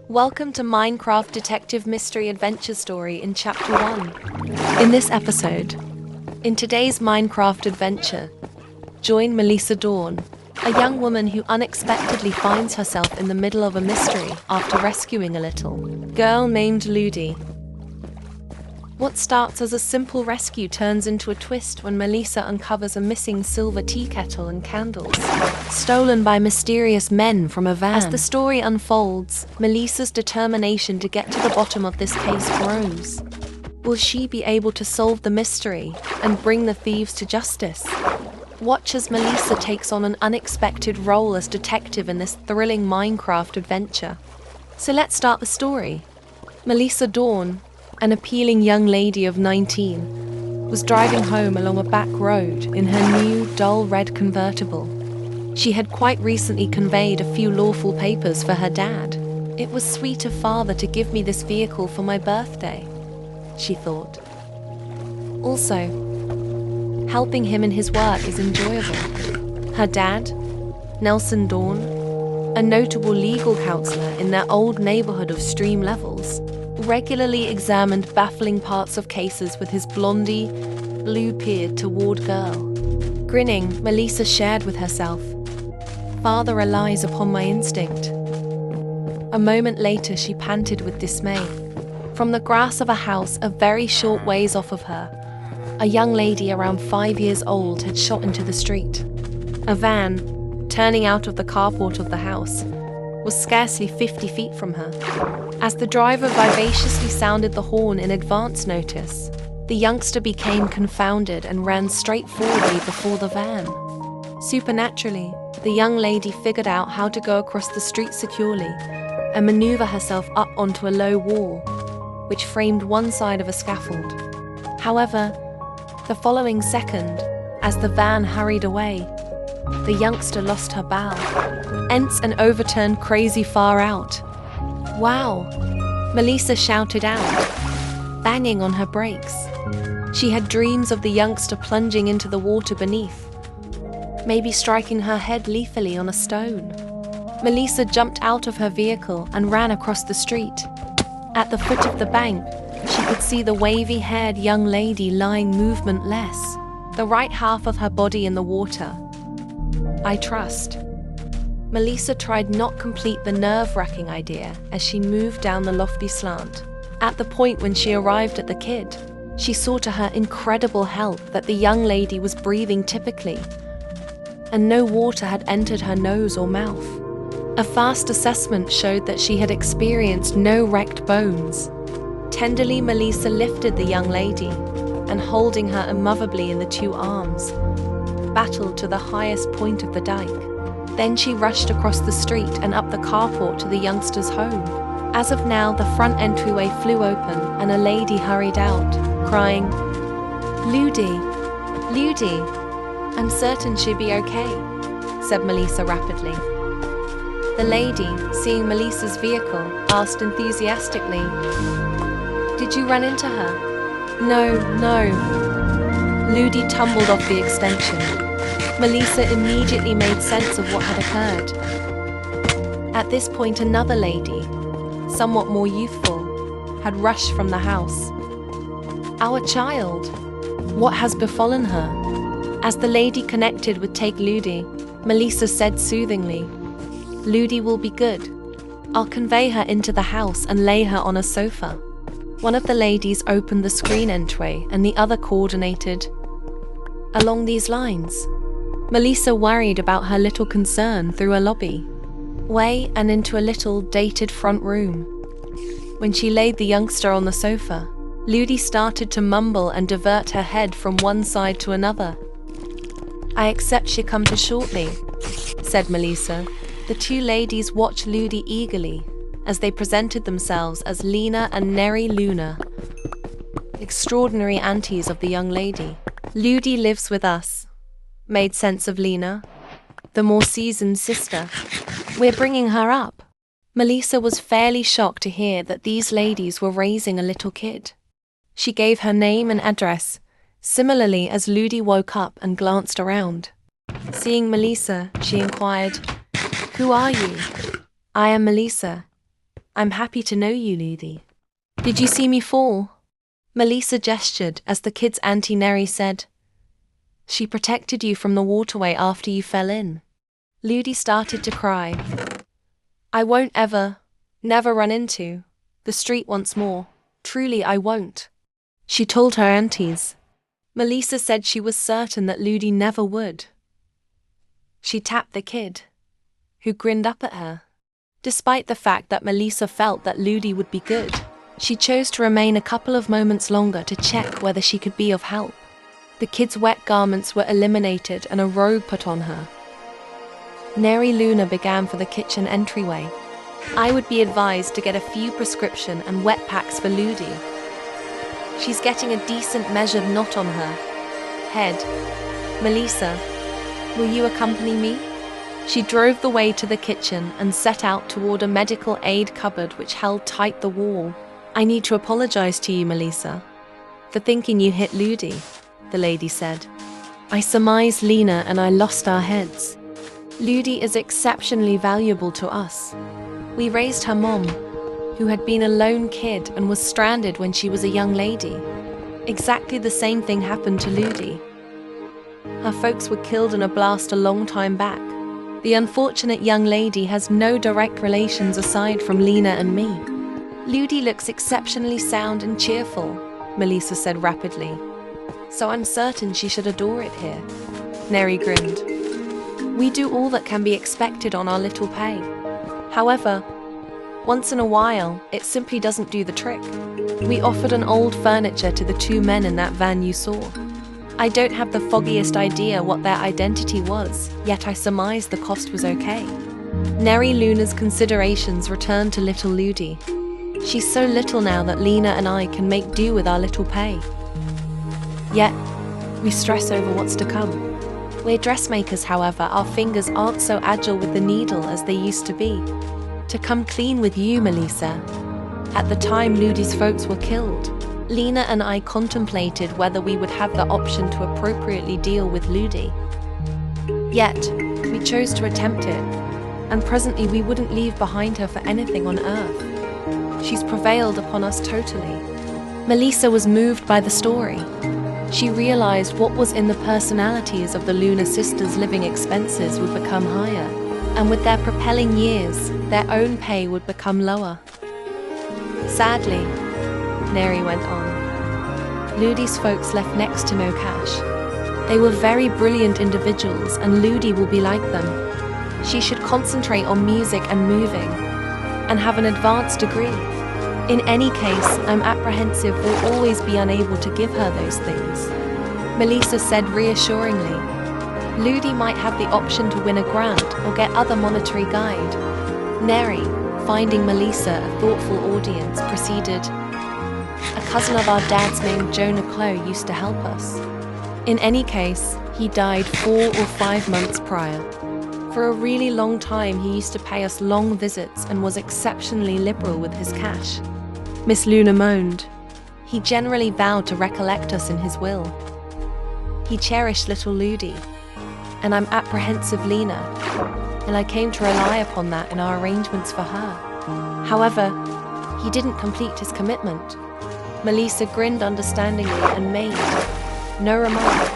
Welcome to Minecraft Detective Mystery Adventure Story in Chapter 1. In this episode, in today's Minecraft adventure, join Melisa Dawn, a young woman who unexpectedly finds herself in the middle of a mystery after rescuing a little girl named Ludy. What starts as a simple rescue turns into a twist when Melisa uncovers a missing silver tea kettle and candles, stolen by mysterious men from a van. As the story unfolds, Melisa's determination to get to the bottom of this case grows. Will she be able to solve the mystery and bring the thieves to justice? Watch as Melisa takes on an unexpected role as detective in this thrilling Minecraft adventure. So let's start the story. Melisa Dawn, an appealing young lady of 19, was driving home along a back road in her new, dull red convertible. She had quite recently conveyed a few lawful papers for her dad. It was sweet of father to give me this vehicle for my birthday, she thought. Also, helping him in his work is enjoyable. Her dad, Nelson Dawn, a notable legal counselor in their old neighborhood of Stream Levels, regularly examined baffling parts of cases with his blondie, blue-peered toward girl. Grinning, Melisa shared with herself, "Father relies upon my instinct." A moment later, she panted with dismay. From the grass of a house a very short ways off of her, a young lady around 5 years old had shot into the street. A van, turning out of the carport of the house, was scarcely 50 feet from her. As the driver vivaciously sounded the horn in advance notice, the youngster became confounded and ran straight forwardly before the van. Supernaturally, the young lady figured out how to go across the street securely and maneuver herself up onto a low wall, which framed one side of a scaffold. However, the following second, as the van hurried away, the youngster lost her bow, ents and overturned crazy far out. "Wow!" Melisa shouted out, banging on her brakes. She had dreams of the youngster plunging into the water beneath, maybe striking her head lethally on a stone. Melisa jumped out of her vehicle and ran across the street. At the foot of the bank, she could see the wavy-haired young lady lying movementless, the right half of her body in the water. "I trust." Melisa tried not complete the nerve-wracking idea as she moved down the lofty slant. At the point when she arrived at the kid, she saw to her incredible help that the young lady was breathing typically, and no water had entered her nose or mouth. A fast assessment showed that she had experienced no wrecked bones. Tenderly, Melisa lifted the young lady, and holding her immovably in the two arms, battled to the highest point of the dike. Then she rushed across the street and up the carport to the youngster's home. As of now, the front entryway flew open and a lady hurried out, crying, "Ludy, Ludy, I'm certain she'll be okay," said Melisa rapidly. The lady, seeing Melisa's vehicle, asked enthusiastically, "Did you run into her?" No. Ludy tumbled off the extension. Melisa immediately made sense of what had occurred. At this point, another lady, somewhat more youthful, had rushed from the house. "Our child, what has befallen her?" As the lady connected with Take Ludy, Melisa said soothingly, "Ludy will be good. I'll convey her into the house and lay her on a sofa." One of the ladies opened the screen entry and the other coordinated along these lines. Melisa worried about her little concern through a lobby way and into a little dated front room. When she laid the youngster on the sofa, Ludy started to mumble and divert her head from one side to another. "I accept she come to shortly," said Melisa. The two ladies watched Ludy eagerly as they presented themselves as Lena and Neri Luna, extraordinary aunties of the young lady. "Ludy lives with us," made sense of Lena, the more seasoned sister. "We're bringing her up." Melisa was fairly shocked to hear that these ladies were raising a little kid. She gave her name and address, similarly as Ludy woke up and glanced around. Seeing Melisa, she inquired, "Who are you?" "I am Melisa. I'm happy to know you, Ludy. Did you see me fall? Melisa gestured as the kid's Auntie Neri said, She protected you from the waterway after you fell in. Ludy started to cry. I won't never run into the street once more. Truly I won't. She told her aunties. Melisa said she was certain that Ludy never would. She tapped the kid, who grinned up at her. Despite the fact that Melisa felt that Ludy would be good, she chose to remain a couple of moments longer to check whether she could be of help. The kid's wet garments were eliminated and a robe put on her. Neri Luna began for the kitchen entryway. I would be advised to get a few prescription and wet packs for Ludy. She's getting a decent measured knot on her head. Melisa, will you accompany me? She drove the way to the kitchen and set out toward a medical aid cupboard which held tight the wall. I need to apologize to you, Melisa, for thinking you hit Ludy, the lady said. I surmise Lena and I lost our heads. Ludy is exceptionally valuable to us. We raised her mom, who had been a lone kid and was stranded when she was a young lady. Exactly the same thing happened to Ludy. Her folks were killed in a blast a long time back. The unfortunate young lady has no direct relations aside from Lena and me. Ludy looks exceptionally sound and cheerful, Melisa said rapidly. So I'm certain she should adore it here. Neri grinned. We do all that can be expected on our little pay. However, once in a while, it simply doesn't do the trick. We offered an old furniture to the two men in that van you saw. I don't have the foggiest idea what their identity was, yet I surmise the cost was okay. Neri Luna's considerations returned to little Ludy. She's so little now that Lena and I can make do with our little pay. Yet, we stress over what's to come. We're dressmakers, however, our fingers aren't so agile with the needle as they used to be. To come clean with you, Melisa, at the time Ludy's folks were killed, Lena and I contemplated whether we would have the option to appropriately deal with Ludy. Yet, we chose to attempt it, and presently we wouldn't leave behind her for anything on earth. She's prevailed upon us totally. Melisa was moved by the story. She realized what was in the personalities of the Luna sisters' living expenses would become higher, and with their propelling years, their own pay would become lower. Sadly, Neri went on, Ludy's folks left next to no cash. They were very brilliant individuals, and Ludy will be like them. She should concentrate on music and moving, and have an advanced degree. In any case, I'm apprehensive we'll always be unable to give her those things. Melisa said reassuringly. Ludy might have the option to win a grant or get other monetary guide. Neri, finding Melisa a thoughtful audience, proceeded. A cousin of our dad's named Jonah Clow used to help us. In any case, he died 4 or 5 months prior. For a really long time, he used to pay us long visits and was exceptionally liberal with his cash. Miss Luna moaned. He generally vowed to recollect us in his will. He cherished little Ludy, and I'm apprehensive Lena, and I came to rely upon that in our arrangements for her. However, he didn't complete his commitment. Melisa grinned understandingly and made no remark.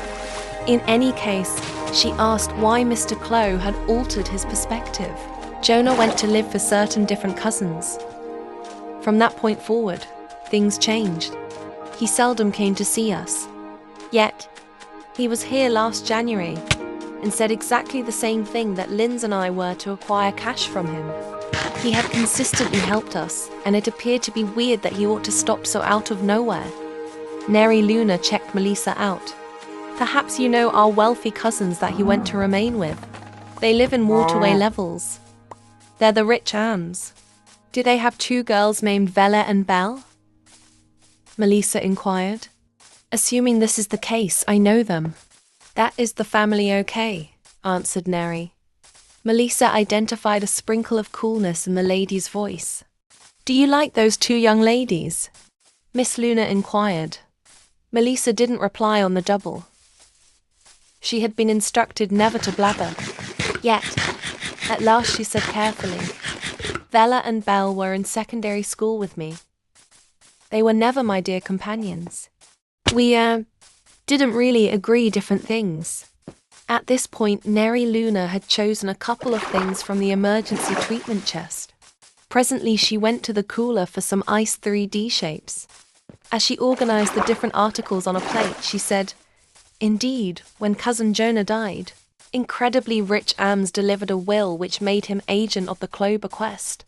In any case, she asked why Mr. Clow had altered his perspective. Jonah went to live for certain different cousins. From that point forward, things changed. He seldom came to see us. Yet, he was here last January and said exactly the same thing that Linz and I were to acquire cash from him. He had consistently helped us, and it appeared to be weird that he ought to stop so out of nowhere. Neri Luna checked Melisa out. Perhaps you know our wealthy cousins that he went to remain with. They live in waterway levels. They're the rich Anns. Do they have 2 girls named Vela and Belle? Melisa inquired. Assuming this is the case, I know them. That is the family okay, answered Neri. Melisa identified a sprinkle of coolness in the lady's voice. Do you like those 2 young ladies? Miss Luna inquired. Melisa didn't reply on the double. She had been instructed never to blabber. Yet, at last she said carefully, Vela and Belle were in secondary school with me. They were never my dear companions. We, didn't really agree different things. At this point, Neri Luna had chosen a couple of things from the emergency treatment chest. Presently, she went to the cooler for some ice 3D shapes. As she organized the different articles on a plate, she said, "Indeed, when Cousin Jonah died, incredibly rich Ams delivered a will which made him agent of the Clover Quest,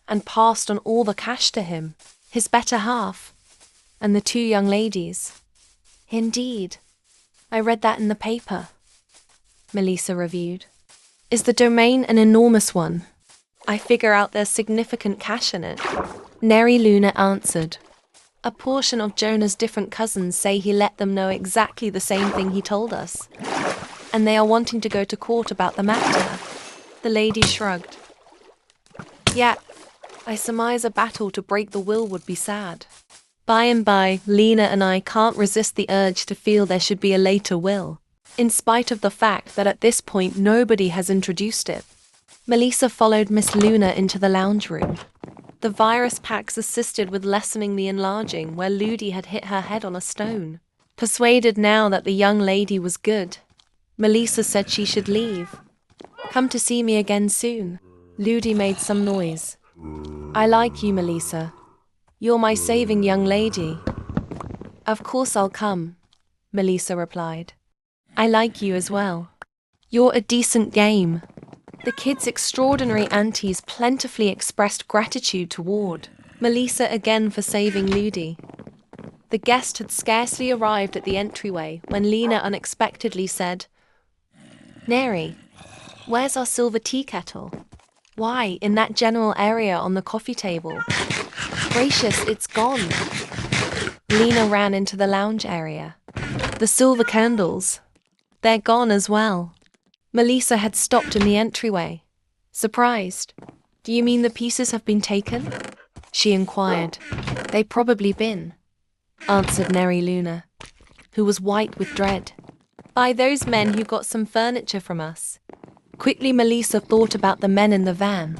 and passed on all the cash to him, his better half, and the two young ladies." "Indeed. I read that in the paper," Melisa reviewed. "Is the domain an enormous one? I figure out there's significant cash in it." Neri Luna answered. "A portion of Jonah's different cousins say he let them know exactly the same thing he told us, and they are wanting to go to court about the matter." The lady shrugged. "Yeah, I surmise a battle to break the will would be sad. By and by, Lena and I can't resist the urge to feel there should be a later will, in spite of the fact that at this point nobody has introduced it." Melisa followed Miss Luna into the lounge room. The virus packs assisted with lessening the enlarging where Ludy had hit her head on a stone. Persuaded now that the young lady was good, Melisa said she should leave. "Come to see me again soon." Ludy made some noise. "I like you, Melisa. You're my saving young lady." "Of course I'll come," Melisa replied. "I like you as well. You're a decent game." The kids' extraordinary aunties plentifully expressed gratitude toward Melisa again for saving Ludy. The guest had scarcely arrived at the entryway when Lena unexpectedly said, "Neri, where's our silver tea kettle?" "Why, in that general area on the coffee table." "Gracious, it's gone." Lena ran into the lounge area. "The silver candles. They're gone as well." Melisa had stopped in the entryway. Surprised. "Do you mean the pieces have been taken?" she inquired. "They probably been," answered Neri Luna, who was white with dread. "By those men who got some furniture from us." Quickly Melisa thought about the men in the van.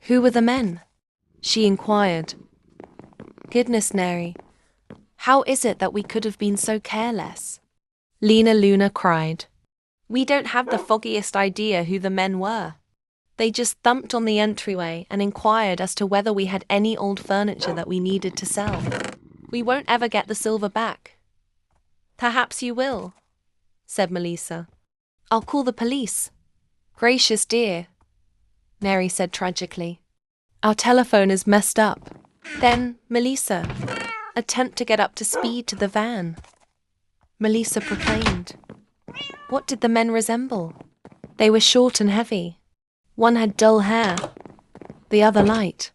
"Who were the men?" she inquired. "Goodness, Neri, how is it that we could have been so careless?" Lena Luna cried. "We don't have the foggiest idea who the men were. They just thumped on the entryway and inquired as to whether we had any old furniture that we needed to sell. We won't ever get the silver back." "Perhaps you will," said Melisa. "I'll call the police." "Gracious dear," Neri said tragically. "Our telephone is messed up." Then, Melisa, attempt to get up to speed to the van. Melisa proclaimed. What did the men resemble? They were short and heavy. One had dull hair, the other light.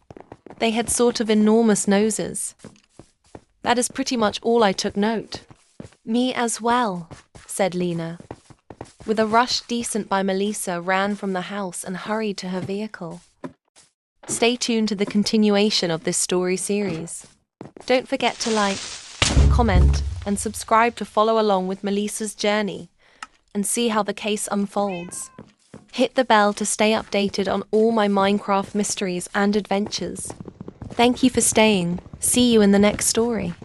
They had sort of enormous noses. That is pretty much all I took note. "Me as well," said Lena. With a rush, Decent by Melisa ran from the house and hurried to her vehicle. Stay tuned to the continuation of this story series. Don't forget to like, comment, and subscribe to follow along with Melisa's journey and see how the case unfolds. Hit the bell to stay updated on all my Minecraft mysteries and adventures. Thank you for staying. See you in the next story.